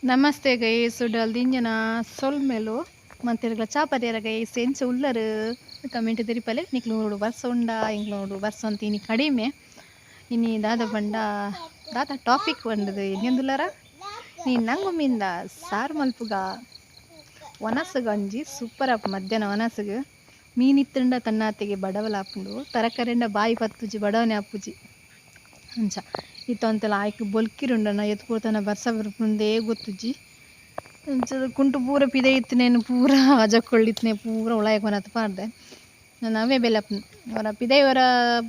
ನಮಸ್ತೆ ಗೈಸ್ ಡಲ್ದಿಂಜನ ಸೊಲ್ ಮೇಲು ಮಂತಿರ್ಗಳ ಚಾಪದಿಯರ ಗೈಸ್ ಎಂಚ ಉಲ್ಲರು ಕಮೆಂಟ್ ತಿರಿಪಲೆ ನಿಕ್ಲೋಡು ಬರ್ಸ ಉಂಡ ಇಂಕ್ಲೋಡು ಬರ್ಸ ಅಂತ ಇನಿ ಕಡಿಮೆ ಇನಿ ದಾದ ಬಂಡ ದಾದ ಟಾಪಿಕ್ ಬಂಡದು ಇನ್ನೊಂದುಲ್ಲರ ನೀ ನಂಗುಮಿಂದ ಸಾರು ಮಲ್ಪುಗ ಒನಸು ಗಂಜಿ ಸೂಪರ್ ಅಪ್ ಮಧ್ಯಾಹ್ನ ಒನಸುಗು ಮೀನಿತ್ತಂಡ ತನ್ನಾತಿಗೆ ಬಡವಲ ಹಾಪುಂಡು ತರಕಾರಿಂಡ ಬಾಯಿ ಪತ್ತುಜಿ ಬಡವನೆ ಹಾಪುಜಿ ಅಂಚ ಇತ್ತಂತೆಲ್ಲ ಆಯ್ಕೆ ಬೊಲ್ಕಿರುಂಡನ ಎತ್ಕೊಳ್ತಾನ ಬರ್ಸ ಬರ್ಪುಂದೇ ಗೊತ್ತುಜ್ಜಿ ಕುಂಟು ಪೂರ ಪಿದೆ ಇತ್ತನೇನು ಪೂರ ಅಜಕ್ಕೊಳ್ಳಿತ್ನೆ ಪೂರ ಉಳಾಯ ಕೊನತ್ ಪಾಡ್ದೆ ನಾನು ಅವೇ ಬೆಲೆಪ್ನು ಅವರ ಪಿದೆಯವರ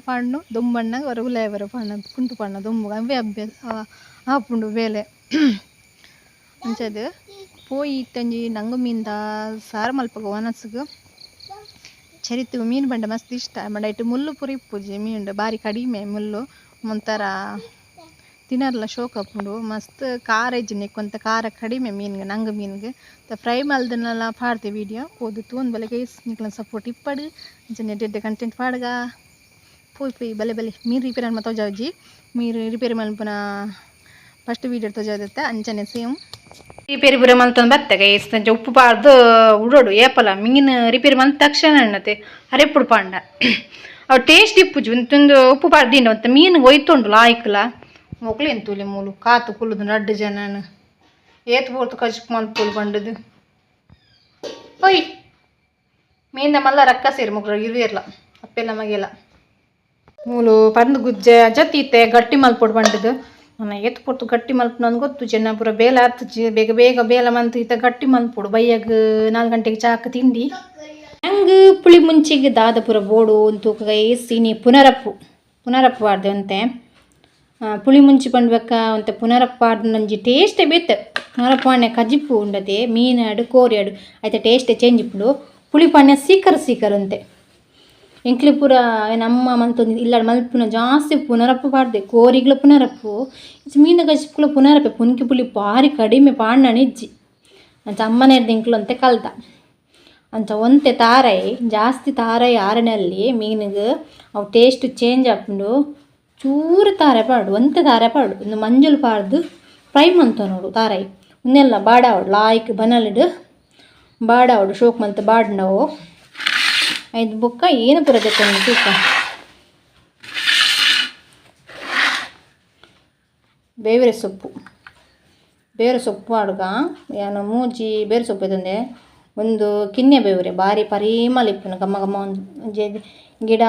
ಪಾಡ್ನು ದೊಂಬಣ್ಣಗೆ ಅವರ ಉಲಾಯವರ ಪಾಡ್ನ ಕುಂಟು ಪಾಡ್ನ ದೊಂಬು ಅವೇ ಅಭ್ಯಾಸ ಹಾಪುಂಡು ಬೇಲೆ ಅಂಚದು ಪೋಯಿ ಇತ್ತಂಜಿ ನಂಗು ಮೀನ್ದ ಸಾರು ಮಲ್ಪಗ ಒನಸ್ಗು ಚರಿತು ಮೀನು ಬಂಡ ಮಸ್ತ್ ಇಷ್ಟ ಬಂಡ ಇಟ್ಟು ಮುಳ್ಳು ಪುರಿ ಇಪ್ಪುಜಿ ಮೀನು ಬಾರಿ ಕಡಿಮೆ ಮುಳ್ಳು ಒಂಥರ ತಿನ್ನರ್ಲ ಶೋಕ್ ಹಾಕೊಂಡು ಮಸ್ತ್ ಖಾರ ಇಜ್ಜಿನ ಕೊಂತ ಖಾರ ಕಡಿಮೆ ಮೀನ್ಗೆ ನಂಗೆ ಮೀನ್ಗೆ ಫ್ರೈ ಮಲ್ದನ್ನೆಲ್ಲ ಪಾಡ್ತೆ ವೀಡಿಯೋ ಓದು ತೂನ್ ಬಲೆ ಗೈಸ್ ನಿಕ್ಲ ಸಪೋರ್ಟ್ ಇಪ್ಪಡು ಜನ ಎಡ್ಡೆ ಕಂಟೆಂಟ್ ಪಾಡ್ಗ ಪೋಯ್ ಬಲೆ ಮೀನು ರಿಪೇರಿ ಅನ್ಮ ತೋಜಾವ್ಜಿ ಮೀರು ರಿಪೇರಿ ಮಲ್ಪನ ಫಸ್ಟ್ ವೀಡಿಯೋ ತೋಜಾದತ್ತೆ ಅಂಚನೆ ಸೇಮ್ ರಿಪೇರಿ ಪೂರ ಮಲ್ತೊಂದು ಬತ್ತೆ ಗೈಸ್ ತಂಚೆ ಉಪ್ಪು ಪಾಡ್ದು ಉಡೋಡು ಏಪಲ ಮೀನು ರಿಪೇರಿ ಮಲ್ತ ತಕ್ಷಣ ಅನ್ನತೆ ಅರೆಪ್ಪುಡು ಪಾಂಡ ಅವು ಟೇಸ್ಟ್ ಇಪ್ಪುಜಿ ಒಂದು ಉಪ್ಪು ಪಾಡ್ದಿಂದ ಅಂತ ಮೀನಿಗೆ ಒಯ್ತುಂಡು ಲಾಯ್ಕಲ ಮೊಕ್ಲು ಎಂತೂಲಿ ಮೂಲು ಕಾತು ಕುಲ್ಲುದು ನಡ್ಡು ಜನನು ಏತು ಪೋರ್ತು ಕಜ್ಕು ಮಲ್ಪುಲು ಬಂಡದು ಒಯ್ ಮೀನ ಮಲ್ಲ ರಕ್ಕ ಸೇರಿ ಮುಗ್ರ ಇರುವೆರ್ಲ ಅಪ್ಪೆಲ್ಲ ಮಗೆಲ್ಲ ಮೂಲು ಪಂದು ಗುಜ್ಜೆ ಜತೀತೆ ಗಟ್ಟಿ ಮಲ್ಪೊಡು ಬಂಡದು ನನ್ನ ಎತ್ತು ಪೊರ್ತು ಗಟ್ಟಿ ಮಲ್ಪು ನಂಗೆ ಗೊತ್ತು ಜನ ಪೂರ ಬೇಲ ಹತ್ತುಜಿ ಬೇಗ ಬೇಲ ಮಂತ್ ಈತ ಗಟ್ಟಿ ಮಲ್ಪೊಡು ಬೈಯಾಗ 4 ಗಂಟೆಗೆ ಚಾಕ ತಿಂಡಿ ನಂಗೆ ಪುಳಿ ಮುಂಚಿಗೆ ದಾದ ಪೂರ ಬೋಡು ಅಂತೂ ಗೈಸಿನಿ ಪುನರಪ್ಪು ಪಾಡ್ದೆ ಅಂತೆ ಪುಳಿ ಮುಂಚಿ ಪಂಡ್ಬೇಕ ಅಂತ ಪುನರಪ್ಪ ಪಾಡ್ದು ನಂಜಿ ಟೇಸ್ಟೇ ಬೇತೆ ಪುನರಪ್ಪ ಪಾಣ್ಯ ಕಜಿಪ್ಪು ಉಂಡತೆ ಮೀನು ಆಡು ಕೋರಿ ಆಡು ಆಯ್ತಾ ಟೇಸ್ಟೇ ಚೇಂಜ್ ಇಪ್ಪುಡು ಪುಳಿ ಪಾಣ್ಯ ಸೀಕರ್ ಅಂತೆ ಎಂಕ್ಲಿ ಪೂರ ನಮ್ಮ ಮಂತೊಂದು ಇಲ್ಲ ಮಲ್ಪುನ ಜಾಸ್ತಿ ಪುನರಪ್ಪು ಪಾಡ್ದೆ ಕೋರಿಗ್ಲ ಪುನರಪ್ಪು ಮೀನು ಕಜಿಪ್ಪುಲ ಪುನರಪ್ಪೆ ಪುನ್ಕಿ ಪುಳಿ ಭಾರಿ ಕಡಿಮೆ ಪಾಣ್ಣ ಇಜ್ಜಿ ಅಂತ ಅಮ್ಮನೇರ್ದು ಎಂಕ್ಲು ಅಂತೆ ಕಲ್ತ ಅಂಚ ಒಂತೆ ತಾರಾಯಿ ಜಾಸ್ತಿ ತಾರಾಯಿ ಆರಣೆಯಲ್ಲಿ ಮೀನಿಗೆ ಅವು ಟೇಸ್ಟ್ ಚೇಂಜ್ ಹಾಕೊಂಡು ಚೂರು ತಾರೆ ಪಾಡು ಒಂತೆ ತಾರೆ ಪಾಡು ಇನ್ನು ಮಂಜುಲು ಪಾಡ್ದು ಫ್ರೈ ಮಂತ ನೋಡು ತಾರಾಯಿ ಇನ್ನೆಲ್ಲ ಬಾಡಾವಡು ಲಾಯ್ಕ್ ಬನಲಿಡು ಬಾಡಾವಡು ಶೋಕ್ ಮಂತ್ ಬಾಡ್ನವು ಐದು ಬೊಕ್ಕ ಏನು ಪುರ ತೆಕ್ಕೊಂಡು ತೂಕ ಬೇವಿನ ಸೊಪ್ಪು ಆಡುಗ ಏನು ಮೂಜಿ ಬೇರೆ ಸೊಪ್ಪು ತಂದೆ ಒಂದು ಕಿನ್ನೆ ಬೇವ್ರೆ ಭಾರಿ ಪರಿಮಳ ಇಪ್ಪುನು ಗಮ್ಮ ಒಂಜಿ ಗಿಡ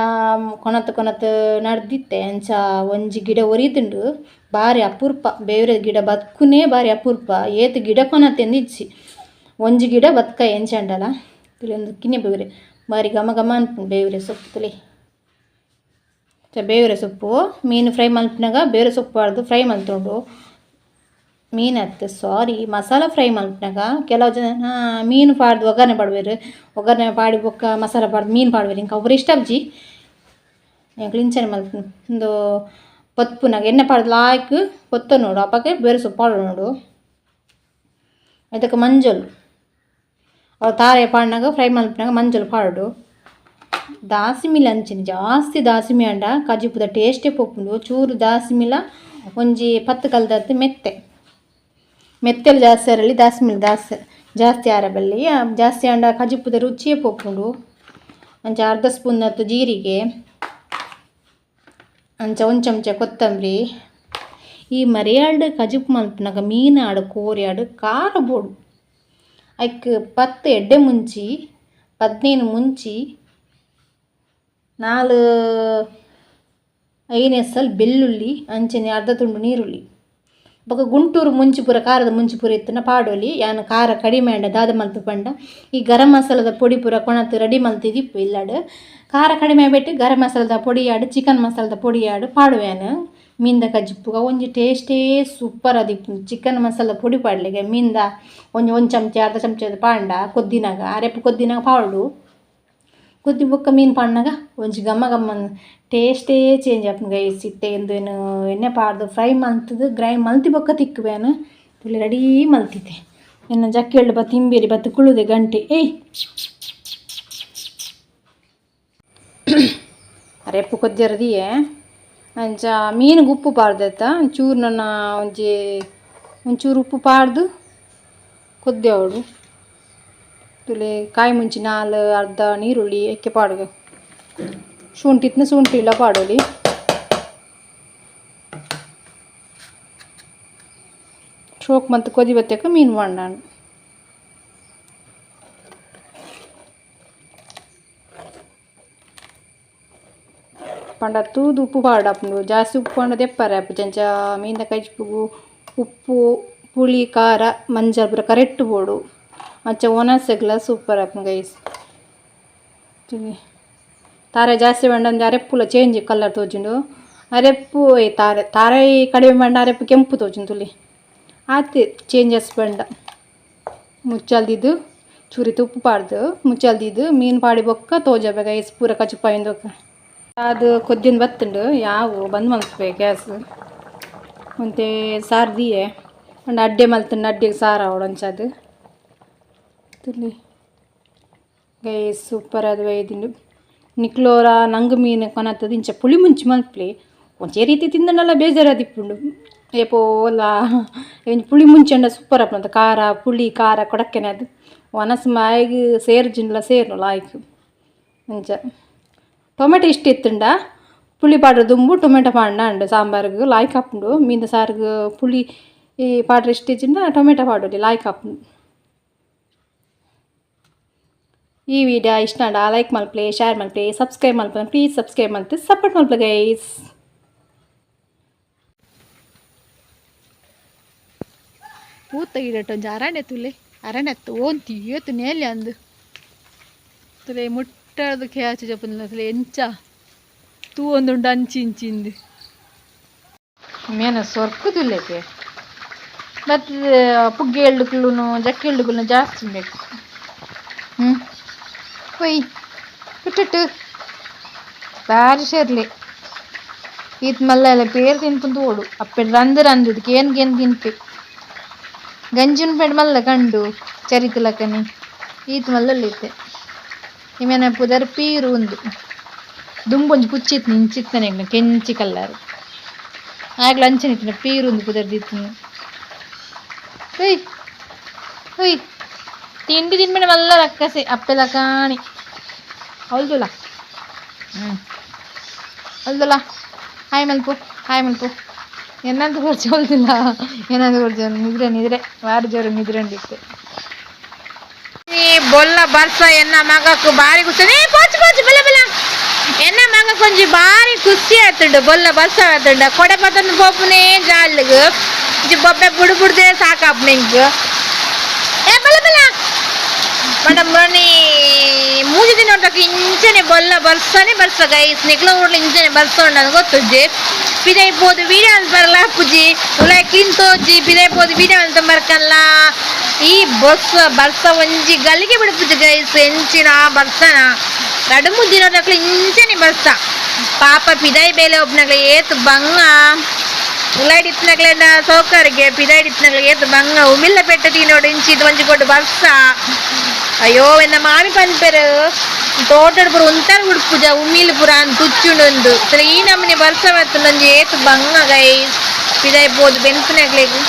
ಕೊನತ್ ನಡೆದಿತ್ತೆ ಅಂಚ ಒಂಜಿ ಗಿಡ ಒರಿತುಂಡು ಭಾರಿ ಅಪೂರ್ಪ ಬೇವ್ರೆ ಗಿಡ ಬದುಕುನೇ ಭಾರಿ ಅಪೂರ್ಪ ಏತು ಗಿಡ ಕೊನತ್ತೆಂದು ಇಜ್ಜಿ ಒಂಜಿ ಗಿಡ ಬದುಕ ಎಂಚಂಡಲ ಇಲ್ಲಿ ಒಂದು ಕಿನ್ನೆ ಬೇವ್ರೆ ಭಾರಿ ಗಮ ಅನ್ಪುಂಡು ಬೇವ್ರೆ ಸೊಪ್ಪು ತುಳಿ ಬೇವ್ರೆ ಸೊಪ್ಪು ಮೀನು ಫ್ರೈ ಮಲ್ಪಿನಾಗ ಬೇವ್ರೆ ಸೊಪ್ಪು ಪಾಡ್ದು ಫ್ರೈ ಮಲ್ತುಂಡು ಮೀನು ಮಸಾಲ ಫ್ರೈ ಮಲ್ಪಿನಾಗ ಕೆಲವು ಜನ ಮೀನು ಪಾಡ್ದು ಒಗ್ಗರಣೆ ಪಾಡಿ ಬೊಕ್ಕ ಮಸಾಲ ಪಾಡ್ದು ಮೀನು ಪಾಡ್ಬೇರು ಇಂಕ ಒಬ್ಬರು ಇಷ್ಟ ಅಜ್ಜಿ ಇಂಚನೆ ಮಲ್ಪ ಒಂದು ಪೊತ್ಪುನಾಗ ಎಣ್ಣೆ ಪಾಡ್ದು ಲಾಯ್ಕ್ ಪೊತ್ತ ನೋಡು ಅಪ್ಪಕ್ಕೆ ಬೇರೆ ಸೊಪ್ಪು ಪಾಡು ನೋಡು ಅದಕ್ಕೆ ಮಂಜಲು ಅವು ತಾರೆ ಪಾಡಿನಾಗ ಫ್ರೈ ಮಲ್ಪಿನಾಗ ಮಂಜಲು ಪಾಡು ದಾಸಿಮಿಲ ಅಂಚಿನ ಜಾಸ್ತಿ ದಾಸಿಮಿ ಅಂಡ ಕಜಿಪುದ ಟೇಸ್ಟೇ ಪೊಪ್ಪುಂಡು ಚೂರು ದಾಸಿಮಿಲ ಒಂಜಿ 10 ಕಲ್ದತ್ತು ಮೆತ್ತಲು ಜಾಸ್ತಿ ಅರಲ್ಲಿ ದಾಸಿಮಿಲ್ ಜಾಸ್ತಿ ಆರಬಲ್ಲಿ ಜಾಸ್ತಿ ಅಂಡ ಕಜಿಪುದ ರುಚಿಯೇ ಪೊಪ್ಪುಂಡು ಅಂಚ ಅರ್ಧ ಸ್ಪೂನ್ ಅತ್ತು ಜೀರಿಗೆ ಅಂಚ ಒಂದು ಚಮಚ ಕೊತ್ತಂಬರಿ ಈ ಮರಿಯಾಡು ಕಜಿಪು ಮಲ್ಪನಾಗ ಮೀನು ಆಡು ಕೋರಿ ಆಡು ಖಾರ ಬೋಡು ಐಕ್ 10 ಎಡ್ಡೆ ಮುಂಚಿ 15 ಮುಂಚಿ 4 ಎಸಲ್ ಬೆಳ್ಳುಳ್ಳಿ ಅಂಚನೆ ಅರ್ಧ ತುಂಡು ನೀರುಳ್ಳಿ ಬೊಕ ಗುಂಟೂರು ಮುಂಚಿಪುರ ಖಾರದ ಮುಂಚಿಪುರ ಇತ್ತನ ಪಾಡೋಲಿ ಯಾನು ಖಾರ ಕಡಿಮೆ ಅಂಡ ದಾದ ಮಲ್ತು ಪಂಡ ಈ ಗರಂ ಮಸಾಲದ ಪೊಡಿ ಪೂರ ಕೊಣತ್ತು ರೆಡಿ ಮಲ್ತಿದಿಪ್ಪು ಇಲ್ಲಾಡು ಖಾರ ಕಡಿಮೆ ಬಿಟ್ಟು ಗರಂ ಮಸಾಲದ ಪೊಡಿ ಆಡು ಚಿಕನ್ ಮಸಾಲದ ಪೊಡಿ ಆಡು ಪಾಡುವೆನು ಮೀನ್ದ ಕಜ್ಜಿಪ್ಪುಗ ಒಂಜಿ ಟೇಸ್ಟೇ ಸೂಪರ್ ಅದಿಪ್ಪು ಚಿಕನ್ ಮಸಾಲದ ಪೊಡಿ ಪಾಡ್ಲಿಗೆ ಮೀನ್ದ ಒಂದು ಚಮಚ ಅರ್ಧ ಚಮಚದ ಪಾಂಡ ಕೊದ್ದಿನಾಗ ಅರೆಪ್ಪು ಕೊದ್ದಿನಾಗ ಪಾಡು ಕೊದ್ದಿ ಬೊಕ್ಕ ಮೀನು ಪಾಡ್ನಾಗ ಒಂಜಿ ಗಮ್ಮ ಟೇಸ್ಟೇ ಚೇಂಜ್ ಆಪುನು ಗೈಸ್ ಇತ್ತೆ ಎಂದೇನು ಎಣ್ಣೆ ಪಾಡ್ದು ಫ್ರೈ ಮಲ್ತದು ಮಲ್ತಿ ಬೊಕ್ಕ ತಿಕ್ಕುವೇನು ತುಳಿ ರೆಡೀ ಮಲ್ತಿದ್ದೆ ಇನ್ನು ಜಕ್ಕೆಳ್ಳು ಬತ್ತು ಇಂಬೇರಿ ಬತ್ತು ಕುಳುದೆ ಗಂಟೆ ಅರೆಪ್ಪು ಕೊದ್ದಿರದಿಯೇ ಅಂಚ ಮೀನಿಗೆ ಉಪ್ಪು ಪಾಡ್ದೈತ ಒಂಚೂರು ನನ್ನ ಒಂಚೂರು ಉಪ್ಪು ಪಾಡ್ದು ಕೊದ್ದೆವಡು ತುಲೆ ಕಾಯಿ ಮುಂಚಿ ನಾಲ್ ಅರ್ಧ ನೀರುಳ್ಳಿ ಎಕ್ಕೆ ಪಾಡುಗ ಶುಂಠಿತ್ನ ಶುಂಠಿ ಇಲ್ಲ ಪಾಡೋಲಿ ಶೋಕ್ ಮತ್ತು ಕೊದಿ ಬತ್ತಕ ಮೀನು ಮಾಡ್ನಾನು ಪಂಡ ತೂದು ಉಪ್ಪು ಪಾಡಪ್ಪು ಜಾಸ್ತಿ ಉಪ್ಪು ಪಂಡ ತೆಪ್ಪಾರೆ ಅಪ್ಪು ಚಂಚ ಮೀನ ಕೈಪುಗು ಉಪ್ಪು ಪುಳಿ ಖಾರ ಮಂಜ ಪೂರ ಕರೆಕ್ಟ್ ಬೋಡು ಅಂಚ ಒಣಸೆಗ್ಲ ಸೂಪರ್ ಅಪ್ಪು ಗೈಸ್ ತಾರೆ ಜಾಸ್ತಿ ಬಂಡ ಅರೆಪ್ಪುಲ ಚೇಂಜ್ ಕಲರ್ ತೋಜುಂಡು ಅರೆಪ್ಪು ತಾರೆ ತಾರೆ ಕಡಿಮೆ ಬಂಡ ಅರೆಪ್ಪು ಕೆಂಪು ತೋಜುಂಡು ತುಲಿ ಆಯ್ತು ಚೇಂಜಸ್ ಬಂಡ ಮುಚ್ಚಲ್ದಿದ್ದು ಚೂರಿ ತುಪ್ಪು ಪಾಡ್ದು ಮುಚ್ಚಲ್ದಿದ್ದು ಮೀನು ಪಾಡಿ ಬೊಕ್ಕ ತೋಜಬೆ ಗೈಸ್ ಪೂರ ಕಚ್ಚುಪಾಯಿಂದೊಕ್ಕ ಅದು ಕೊದ್ದಿಂದ ಬತ್ತುಂಡು ಯಾವ ಬಂದ್ ಮಲ್ಸ್ಬೇಕು ಗ್ಯಾಸ್ ಮತ್ತು ಸಾರ್ದಿಯೇ ಒಂದು ಅಡ್ಡೆ ಮಲ್ತಂಡು ಅಡ್ಡೆಗೆ ಸಾರು ಅವಡಂಚದು ತುಲಿ ಗೈಸ್ ಸೂಪರ್ ಅದು ಒಯ್ದಿಂಡು ನಿಕ್ಲೋರ ನಂಗೆ ಮೀನು ಕೊನತ್ತದು ಇಂಚ ಪುಳಿ ಮುಂಚಿ ಮಲ್ಪ್ಲಿ ಒಂಚೆ ರೀತಿ ತಿಂದನೆಲ್ಲ ಬೇಜಾರದಿಪ್ಪುಂಡು ಏಪೋಲ ಏನು ಪುಳಿ ಮುಂಚೆಂಡ ಸೂಪರ್ ಅಪ್ಪಂತ ಖಾರ ಪುಳಿ ಖಾರ ಕೊಡಕ್ಕೆನೆ ಅದು ಒನಸು ಮಾಯಿಗೆ ಸೇರ್ಜಿನ್ಲ ಸೇರ್ನು ಲಾಯ್ಕು ಅಂಚ ಟೊಮೆಟೊ ಇಷ್ಟ ಎತ್ತುಂಡ ಪುಳಿ ಪಾಡ್ರೆ ದುಂಬು ಟೊಮೆಟೊ ಪಾಡ್ನ ಅಂಡು ಸಾಂಬಾರ್ಗೆ ಲಾಯ್ಕ್ ಹಾಪುಂಡು ಮೀನು ಸಾರಿಗೆ ಪುಳಿ ಈ ಪಾಡ್ರೆ ಇಷ್ಟ ಇಚ್ಚಿಂಡ ಟೊಮೆಟೊ ಪಾಡೋಲಿ ಲಾಯ್ಕ್ ಹಾಪುಂಡು ಈ ವಿಡಿಯೋ ಇಷ್ಟ ಅಂಡ ಲೈಕ್ ಮಲ್ಪ್ಲೆ ಶೇರ್ ಮಲ್ಪ್ಲೆ ಸಬ್ಸ್ಕ್ರೈಬ್ ಮಲ್ಪೆ ಪ್ಲೀಸ್ ಸಬ್ಸ್ಕ್ರೈಬ್ ಮಲ್ತು ಸಪೋರ್ಟ್ ಮಲ್ಪ್ಲೆ ಗೈಸ್ ಪೂತ ಗಿಡಟೊಂಜಿ ಅರಣೆ ತುಲೆ ಅರಣೆ ಓಂತಿ ಏತು ನೇಲಿ ಅಂದು ತುಲೆ ಮುಟ್ಟದು ಕೇಚು ಜಪುನ ತುಲೆ ಎಂಚ ತೂ ಒಂದುಂಡು ಅಂಚಿ ಇಂಚಿಂದು ಮೇನ ಸೊರ್ಕು ತುಲೆಗೆ ಮತ್ತು ಪುಗ್ಗೆ ಎಳ್ಳುಕುಲು ಜಕ್ಕೆ ಎಳ್ಳುಕುಲು ಜಾಸ್ತಿ ಬೇಕು ಒಯ್ ಬಿಟ್ಟಿಟ್ಟು ಭಾರಿ ಸೇರ್ಲಿ ಈತ್ ಮಲ್ಲ ಎಲ್ಲ ಪೇರು ತಿನ್ಪುಂದು ಓಡು ಅಪ್ಪೆಡ್ ರಂದದಕ್ಕೆ ಏನು ತಿನ್ಪೆ ಗಂಜಿನ ಪೆಡ್ ಮಲ್ಲ ಕಂಡು ಚರಿತಲಕ್ಕನಿ ಈತ್ ಮಲ್ಲಲ್ಲಿತ್ತೆ ಇಮೇನ ಪುದರ್ ಪೀರು ಒಂದು ದುಂಬೊಂಜಿ ಪುಚ್ಚಿತ್ತು ನಿಂಚಿತ್ತನೆ ಕೆಂಚಿ ಕಲ್ಲರು ಆಗ್ಲ ಅಂಚನಿತ್ತಿನ ಪೀರು ಒಂದು ಪುದರ್ದಿತ್ತು ಒಯ್ ಒಯ್ ತಿಂಡಿ ತಿನ್ಬೇಡ ಮಲ್ಲ ರಕ್ಕಸೆ ಅಪ್ಪೆಲ್ಲ ಕಾಣಿ ಹೌದಲ್ಲ ಹೌದಲ್ಲ ಹಾಯ್ ಮಲ್ಪು ಎನ್ನಂತ ಕೊರ್ಚಿ ಹೊಲ್ದಿಲ್ಲ ಏನಂತ ಕೊರ್ಚಿ ನಿದ್ರೆ ವಾರ ಜೋರು ನಿದ್ರಂಡಿತ್ತು ಬೊಲ್ಲ ಬರ್ಸ ಎನ್ನ ಮಗಕ್ಕೂ ಬಾರಿ ಖುಷಿ ಎನ್ನ ಮಗ ಕೊಂಚ ಬಾರಿ ಖುಷಿ ಆಯ್ತುಂಡು ಬೊಲ್ಲ ಬರ್ಸ ಆಯ್ತುಂಡ ಕೊಡೆ ಪತ್ತೊಂದು ಪೋಪುನೇ ಜಾಲ್ಗೆ ಬೊಬ್ಬೆ ಬುಡ್ದೆ ಸಾಕಾಪ್ ನಿಂಗೆ ಮೇಡಮ್ ಬನ್ನಿ ಮೂಜಿ ದಿನ ಹೊಟ್ಟಕ್ಕೆ ಇಂಚನೆ ಬೊಲ್ಲ ಬರ್ಸ ಗೈಸ್ ನಿಕ್ಲ ಊರ್ಲಿ ಇಂಚನೆ ಬರ್ಸೋಂಡು ನನಗೆ ಗೊತ್ತುಜ್ಜಿ ಪಿದೈಪೋದು ವೀಡಿಯೋ ಅಂತ ಬರಲ್ಲ ಪುಜಿ ಉಲಾಯ್ ಕಿಂತೋಜ್ಜಿ ಪಿದೈಪೋದು ವೀಡಿಯೋ ಅಂತ ಬರ್ಕಲ್ಲ ಈ ಬರ್ಸ ಒಂಜಿ ಗಲ್ಲಿಗೆ ಬಿಡ್ಪುಜಿ ಗೈಸ್ ಎಂಚಿನ ಬರ್ಸನ ನಡುಮು ದಿನ ಹೊಟ್ಟಕ್ಕೆ ಇಂಚನೆ ಬರ್ಸ ಪಾಪ ಪಿದೈ ಬೇಲೆ ಒಬ್ನಾಗ್ಲ ಏತು ಬಂಗ ಉಲಾಯ್ಡಿತ್ನಾಗ್ಲೇನ ಸೌಕರ್ಗೆ ಪಿದಾಯ್ಡಿತ್ನಾಗ್ಲ ಏತು ಬಂಗ ಉಮಿಲ್ಲ ಪೆಟ್ಟ ತೀನೋಡು ಇಂಚಿ ಇದು ಒಂಜಿ ಕೊಟ್ಟು ಬರ್ಸ ಅಯ್ಯೋ ಎನ್ನ ಮಾಮಿ ಪನ್ಪೆರು ತೋಟಡ್ ಪುರ ಒಂಥರ ಹುಡುಪುಜ ಉಮ್ಮಿಲ್ ಪುರ ಅಂತ ತುಚ್ಚುಂಡೊಂದು ಈ ನಮ್ಮನೆ ಬರ್ಸ ಬರ್ತುಂಡೊಂಜಿ ಏತು ಬಂಗ ಗೈಸ್ ಪಿದಾಯ್ಬೋದು ಬೆನ್ಪುನಾಗ್ಲೇಗು